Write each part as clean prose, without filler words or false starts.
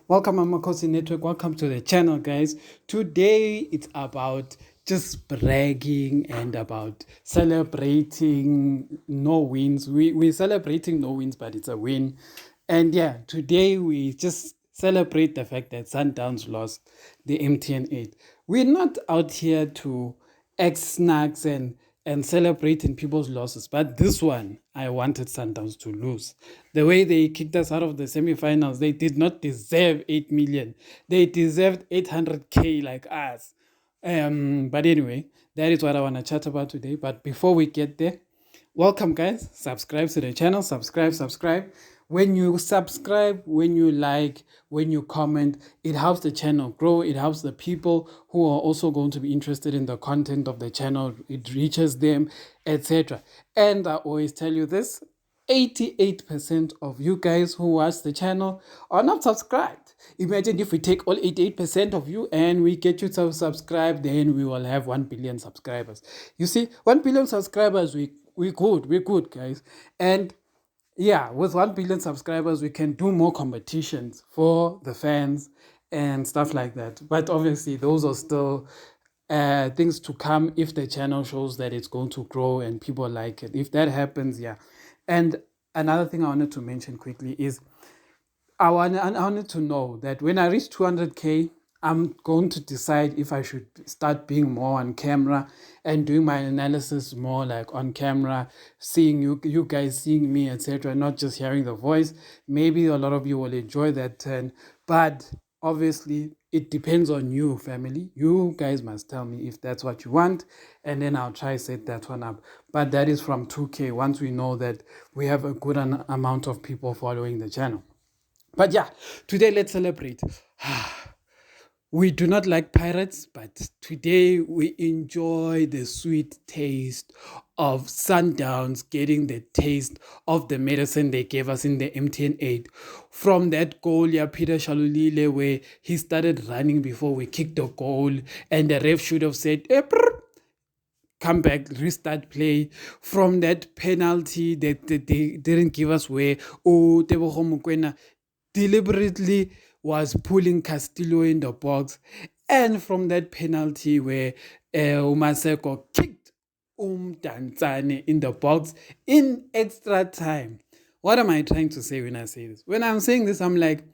Welcome, Amakhosi Network. Welcome to the channel, guys. Today it's about just bragging and about celebrating no wins. We're celebrating no wins, but it's a win. And yeah, today we just celebrate the fact that Sundowns lost the MTN 8. We're not out here to X snacks and celebrating people's losses. But this one, I wanted Sundowns to lose. The way they kicked us out of the semifinals, they did not deserve 8 million. They deserved 800K like us. But anyway, that is what I want to chat about today. But before we get there, welcome, guys. Subscribe to the channel. Subscribe. When you subscribe, when you like, when you comment, it helps the channel grow. It helps the people who are also going to be interested in the content of the channel. It reaches them, etc. And I always tell you this: 88% of you guys who watch the channel are not subscribed. Imagine if we take all 88% of you and we get you to subscribe, then we will have 1 billion subscribers. You see, 1 billion subscribers, we're good, guys. And yeah, with 1 billion subscribers, we can do more competitions for the fans and stuff like that. But obviously, those are still things to come if the channel shows that it's going to grow and people like it. If that happens, yeah. And another thing I wanted to mention quickly is I wanted to know that when I reach 200K, I'm going to decide if I should start being more on camera and doing my analysis more like on camera, seeing you guys seeing me, etc., not just hearing the voice. Maybe a lot of you will enjoy that turn, but obviously it depends on you, family. You guys must tell me if that's what you want, and then I'll try set that one up. But that is from 2K once we know that we have a good amount of people following the channel. But yeah, today let's celebrate. We do not like pirates, but today we enjoy the sweet taste of Sundowns getting the taste of the medicine they gave us in the MTN 8. From that goal, yeah, Peter Shalulile, where he started running before we kicked the goal, and the ref should have said, come back, restart play. From that penalty that they didn't give us, where Tebogo Mokoena deliberately was pulling Castillo in the box, and from that penalty where Umaseko kicked Danzane in the box in extra time. What am I trying to say when I say this? When I'm saying this, I'm like,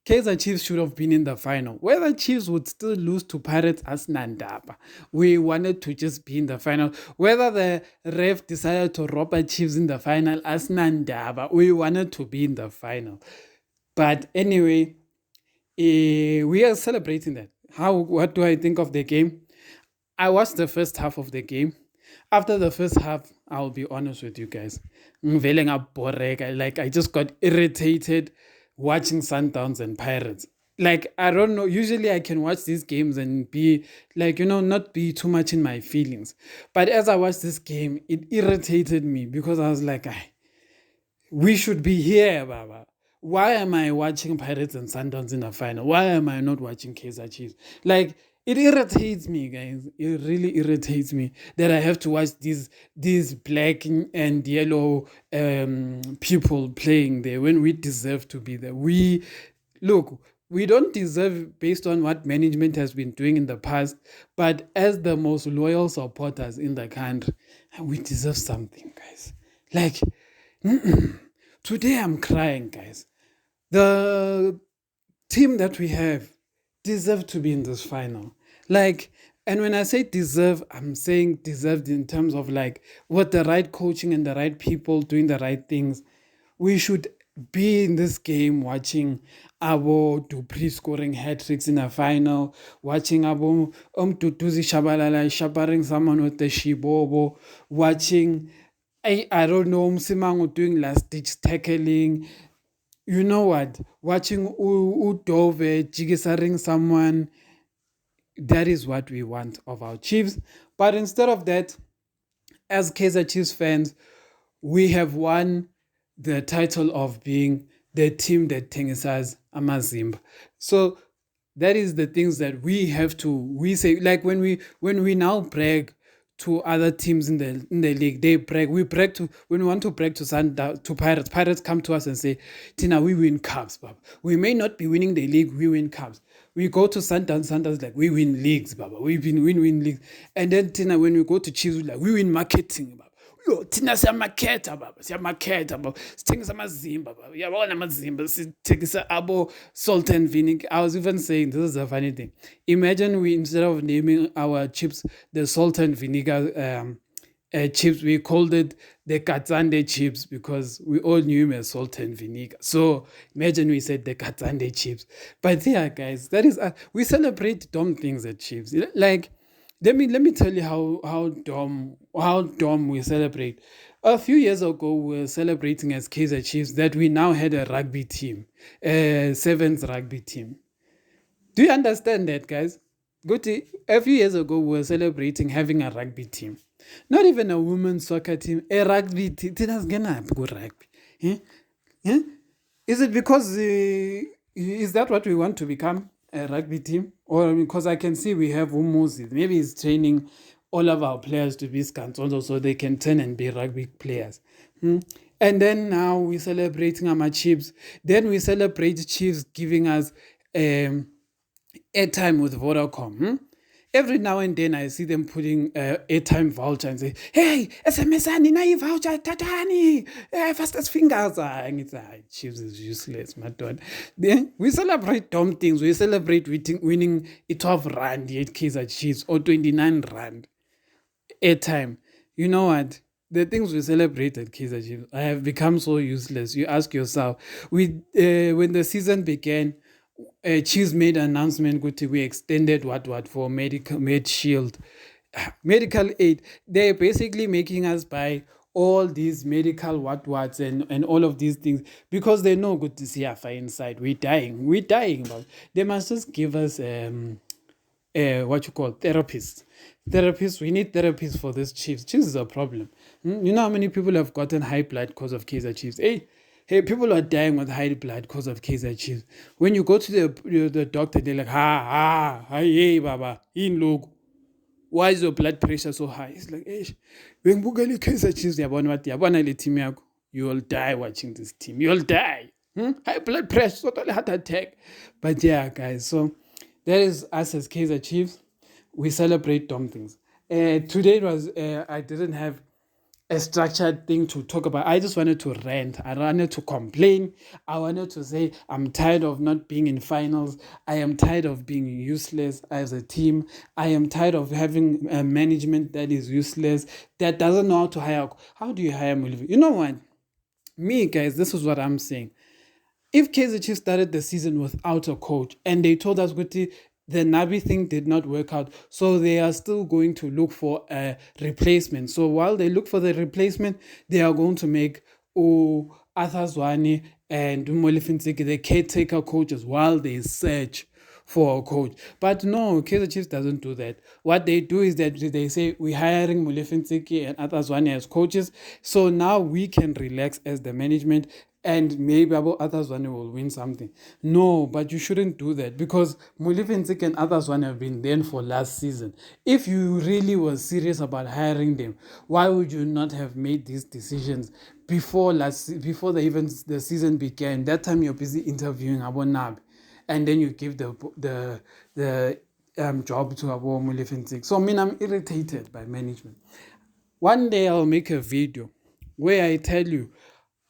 Kaizer Chiefs should have been in the final. Whether Chiefs would still lose to Pirates as Nandaba, we wanted to just be in the final. Whether the ref decided to rob a Chiefs in the final as Nandaba, we wanted to be in the final. But anyway, we are celebrating that. What do I think of the game? I watched the first half of the game. After the first half, I'll be honest with you guys. I just got irritated watching Sundowns and Pirates. Like, I don't know. Usually I can watch these games and be like, not be too much in my feelings. But as I watched this game, it irritated me because I was like, we should be here, Baba. Why am I watching Pirates and Sundowns in the final? Why am I not watching Kaizer Chiefs? Like, it irritates me, guys. It really irritates me that I have to watch these black and yellow people playing there when we deserve to be there. We don't deserve based on what management has been doing in the past, but as the most loyal supporters in the country, we deserve something, guys. Like, today I'm crying, guys. The team that we have deserve to be in this final. Like, and when I say deserve, I'm saying deserved in terms of like with the right coaching and the right people doing the right things. We should be in this game watching Abo Dupree scoring hat tricks in a final, watching Abo Tutuzi Shabalala shabaring someone with the Shibobo, watching I don't know Msimango doing last ditch tackling. You know what? Watching Udove jigisaring someone, that is what we want of our Chiefs. But instead of that, as Kaizer Chiefs fans, we have won the title of being the team that tengisas Amazimba. So that is the things that we have to, we say, like when we now brag to other teams in the league. They brag. We brag to when we want to brag to Sundowns, to Pirates. Pirates come to us and say, "Tina, we win cups, Baba. We may not be winning the league, we win cups." We go to Sundowns, Sundowns like we win leagues, Baba. We win leagues. And then Tina, when we go to Chiefs, we like we win marketing, Baba. Yo, thina siyamakhetha baba, siyamakhetha baba, sithengisa amazimba baba, uyabona amazimba, sithengisa abo salt and vinegar. I was even saying, this is a funny thing, imagine we, instead of naming our chips the salt and vinegar chips, we called it the Katsande chips because we all knew him as salt and vinegar. So imagine we said the Katsande chips. But yeah, guys, that is we celebrate dumb things at chips. Like, let me tell you how dumb we celebrate. A few years ago, we were celebrating as Kaizer Chiefs that we now had a rugby team, a sevens rugby team. Do you understand that, guys? A few years ago, we were celebrating having a rugby team. Not even a women's soccer team, a rugby team. Tina's gonna go rugby. Eh? Eh? Is it because is that what we want to become, a rugby team? Or because I can see we have Moses, maybe he's training all of our players to be Skantonzo so they can turn and be rugby players. And then now we're celebrating our Chiefs. Then we celebrate Chiefs giving us airtime with Vodacom. Every now and then I see them putting airtime voucher and say, "Hey, SMS ani na voucher tatani, fastest fingers." And it's Chiefs is useless, my god. Then we celebrate dumb things. We celebrate winning 12 rand, 8 Kaizer Chiefs, or 29 rand airtime. You know what? The things we celebrate at Kaizer Chiefs have become so useless. You ask yourself, when the season began, Chiefs made an announcement that we extended what for med shield, medical aid. They're basically making us buy all these medical what's and all of these things because they know good to see our inside. We're dying, but they must just give us what you call therapists. We need therapists for this Chiefs. Chiefs is a problem. You know how many people have gotten high blood because of Kaizer Chiefs? Hey, people are dying with high blood because of Kaizer Chiefs. When you go to the doctor, they're like, hey, baba, in look, why is your blood pressure so high? It's like, hey, when Bugali Kaizer Chiefs, you will die watching this team. You'll die. High blood pressure, total heart attack. But yeah, guys, so that is us as Kaizer Chiefs. We celebrate dumb things. Today I didn't have a structured thing to talk about. I just wanted to rant. I wanted to complain. I wanted to say I'm tired of not being in finals. I am tired of being useless as a team. I am tired of having a management that is useless, that doesn't know how to hire. How do you hire Mulivi? You know what? Me, guys, this is what I'm saying. If Kaizer Chiefs started the season without a coach and they told us, Guti, the Nabi thing did not work out, so they are still going to look for a replacement. So while they look for the replacement, they are going to make Arthur Zwane and Molifinsiki the caretaker coaches while they search for a coach. But no, Kaizer Chiefs doesn't do that. What they do is that they say, we're hiring Mulefinsiki and Atazwane as coaches, so now we can relax as the management and maybe Atazwane will win something. No, but you shouldn't do that because Mulefinsiki and Atazwane have been there for last season. If you really were serious about hiring them, why would you not have made these decisions before the season began? That time you're busy interviewing Abonab, and then you give the job to Abo Mulefinsik. So I mean, I'm irritated by management. One day I'll make a video where I tell you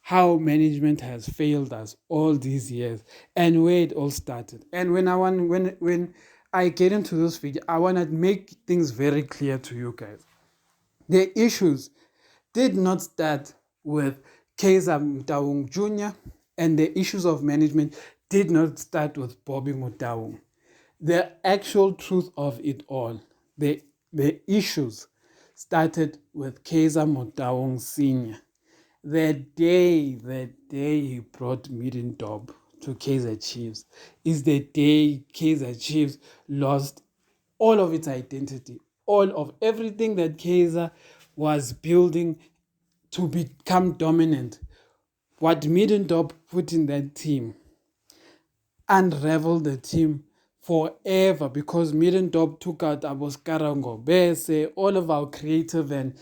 how management has failed us all these years and where it all started. And when I get into this video, I want to make things very clear to you guys. The issues did not start with Kaizer Motaung Jr. and the issues of management did not start with Bobby Motaung. The actual truth of it all, the issues started with Kaizer Motaung Sr. The day he brought Middendorp to Kaizer Chiefs is the day Kaizer Chiefs lost all of its identity, all of everything that Kaizer was building to become dominant. What Middendorp put in that team unraveled the team forever because Middendorp took out Aboskarango, Bese, all of our creative and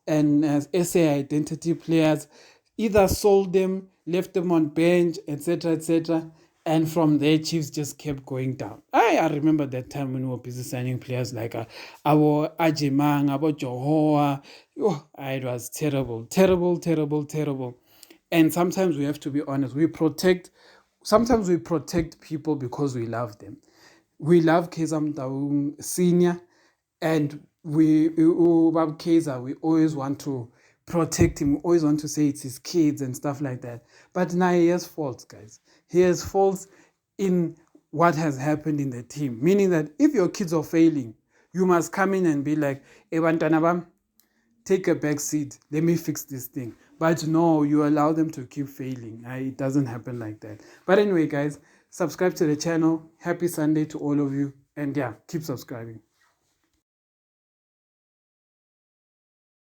SA identity players, either sold them, left them on bench, etc., etc. And from there, Chiefs just kept going down. I remember that time when we were busy signing players like our Ajimang, our Johoa. Oh, it was terrible, terrible, terrible, terrible. And sometimes we have to be honest. Sometimes we protect people because we love them. We love Kaizer Motaung Senior, and Bab Kaizer, we always want to protect him. We always want to say it's his kids and stuff like that. But now he has faults, guys. He has faults in what has happened in the team. Meaning that if your kids are failing, you must come in and be like, "Hey, bantwana bam, take a back seat. Let me fix this thing." But no, you allow them to keep failing. It doesn't happen like that. But anyway, guys, subscribe to the channel. Happy Sunday to all of you. And yeah, keep subscribing.